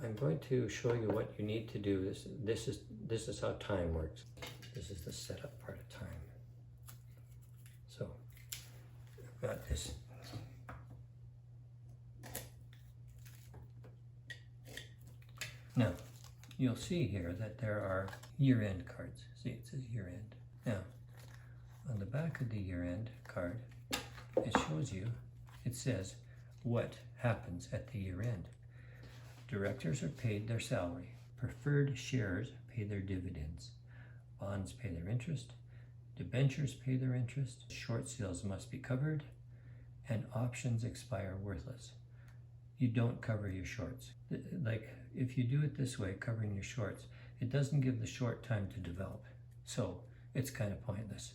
I'm going to show you what you need to do. This is how time works. This is the setup part of time. So I've got this. Now you'll see here that there are year-end cards. See, it says year-end. Now on the back of the year-end card, it shows you, it says what happens at the year-end. Directors are paid their salary. Preferred shares pay their dividends. Bonds pay their interest. Debentures pay their interest. Short sales must be covered. And options expire worthless. You don't cover your shorts. Like, if you do it this way, covering your shorts, it doesn't give the short time to develop. So it's kind of pointless.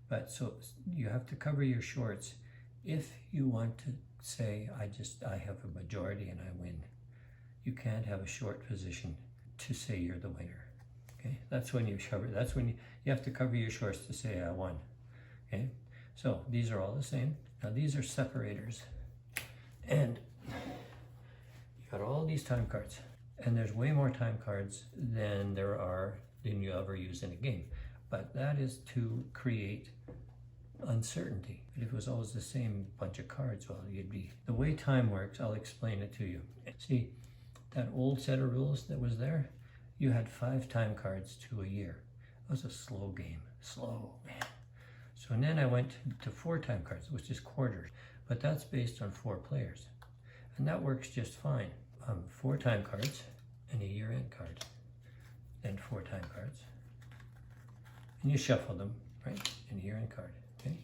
But so you have to cover your shorts if you want to say, I have a majority and I win. You can't have a short position to say you're the winner. Okay, that's when you cover. That's when you have to cover your shorts to say I won. Okay, so these are all the same. Now these are separators, and you got all these time cards, and there's way more time cards than you ever use in a game. But that is to create uncertainty. But if it was always the same bunch of cards, well, you'd be. The way time works, I'll explain it to you. See, that old set of rules that was there, you had 5 time cards to a year. It was a slow game, slow, man. So then I went to 4 time cards, which is quarters, but that's based on 4 players. And that works just fine. 4 time cards and a year-end card, then 4 time cards. And you shuffle them, right, and a year-end card, okay?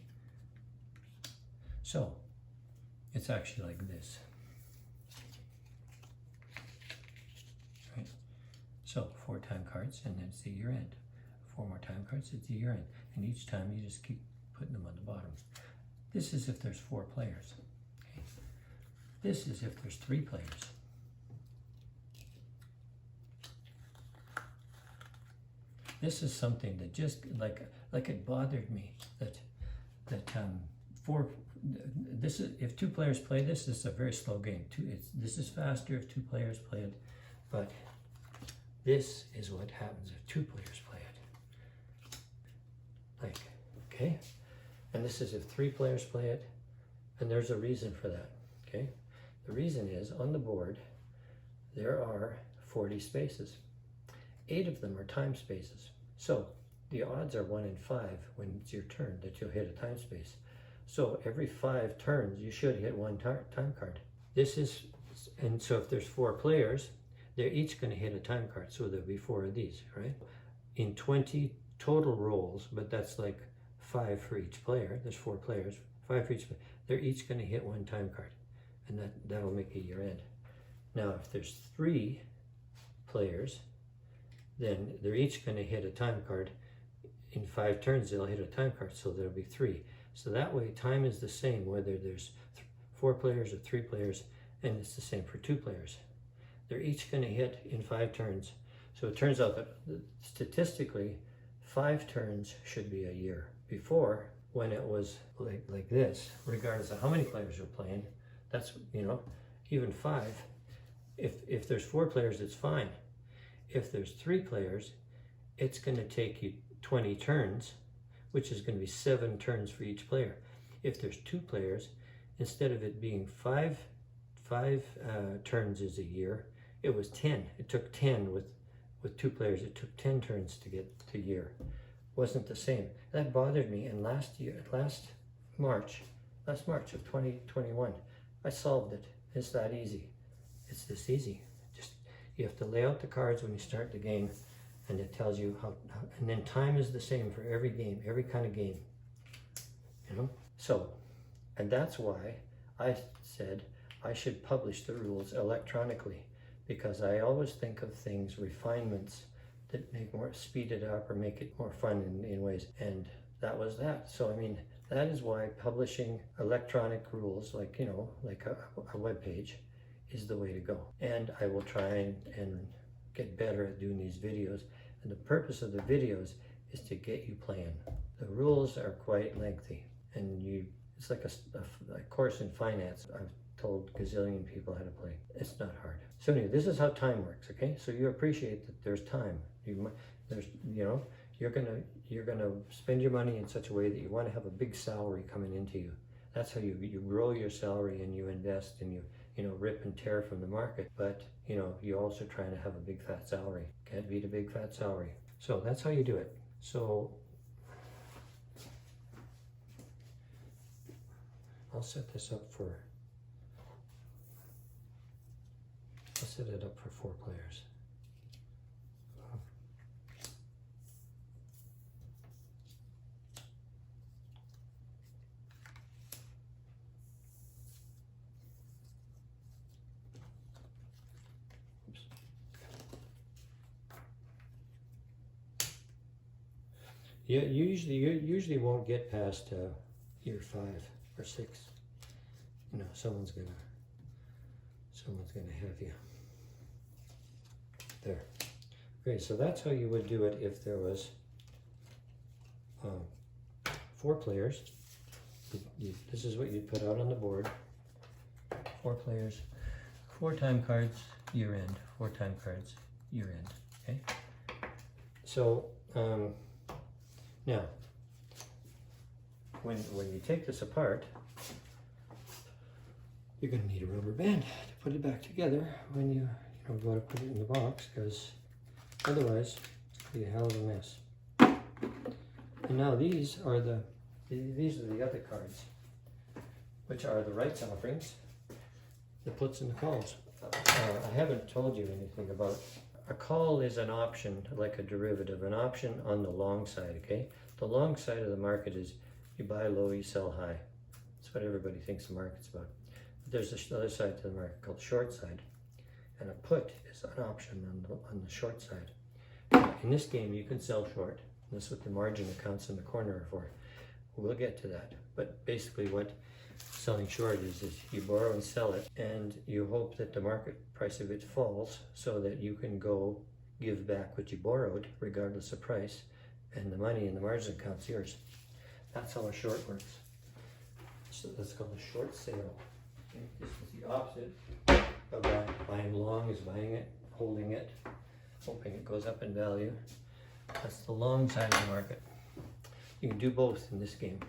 So it's actually like this. So 4 time cards, and then it's the year end. 4 more time cards, it's the year end. And each time you just keep putting them on the bottom. This is if there's 4 players. Okay. This is if there's 3 players. This is something that just like it bothered me that this is, if 2 players play this is a very slow game. This is faster if 2 players play it, but this is what happens if 2 players play it. Okay? And this is if 3 players play it, and there's a reason for that, okay? The reason is, on the board, there are 40 spaces. 8 of them are time spaces. So the odds are 1 in 5 when it's your turn that you'll hit a time space. So every 5 turns, you should hit 1 time card. And so if there's 4 players, they're each going to hit a time card, so there'll be 4 of these, right? In 20 total rolls, but that's like 5 for each player. There's 4 players, 5 for each player. They're each going to hit 1 time card, and that'll make a year end. Now, if there's 3 players, then they're each going to hit a time card. In 5 turns, they'll hit a time card, so there'll be 3. So that way, time is the same whether there's 4 players or 3 players, and it's the same for 2 players. They're each going to hit in 5 turns. So it turns out that statistically, 5 turns should be a year. Before, when it was like this, regardless of how many players are playing, that's, even 5. If there's 4 players, it's fine. If there's 3 players, it's going to take you 20 turns, which is going to be 7 turns for each player. If there's 2 players, instead of it being 5 turns is a year, it was 10. It took 10 with 2 players. It took 10 turns to get to year. Wasn't the same. That bothered me. And last March of 2021, I solved it. It's that easy. It's this easy. Just you have to lay out the cards when you start the game, and it tells you how. And then time is the same for every game, every kind of game. So, and that's why I said I should publish the rules electronically, because I always think of things, refinements that speed it up or make it more fun in ways. And that was that. So, that is why publishing electronic rules, like a web page, is the way to go. And I will try and get better at doing these videos. And the purpose of the videos is to get you playing. The rules are quite lengthy, and it's like a course in finance. I've told gazillion people how to play. It's not hard. So anyway, this is how time works, okay? So you appreciate that there's time. You're gonna spend your money in such a way that you want to have a big salary coming into you. That's how you grow your salary and you invest and you rip and tear from the market. But you're also trying to have a big fat salary. Can't beat a big fat salary. So that's how you do it. So I'll set this up for. I'll set it up for 4 players. Oops. Yeah, you usually won't get past year 5 or 6. Someone's gonna have you. There. Okay, so that's how you would do it if there was 4 players. This is what you'd put out on the board. 4 players, 4 time cards, year end. 4 time cards, year end. Okay. So now, when you take this apart, you're going to need a rubber band to put it back together when you go to put it in the box, because otherwise it's going to be a hell of a mess. And now these are the other cards, which are the rights offerings, the puts and the calls. I haven't told you anything about a call. Is an option, like a derivative, an option on the long side. Okay, the long side of the market is you buy low, you sell high. That's what everybody thinks the market's about. There's this other side to the market called short side, and a put is an option on the short side. In this game, you can sell short. That's what the margin accounts in the corner are for. We'll get to that. But basically what selling short is you borrow and sell it, and you hope that the market price of it falls so that you can go give back what you borrowed regardless of price, and the money in the margin account's yours. That's how a short works. So that's called a short sale. Okay, this is the opposite of buying long, is buying it, holding it, hoping it goes up in value. That's the long side of the market. You can do both in this game.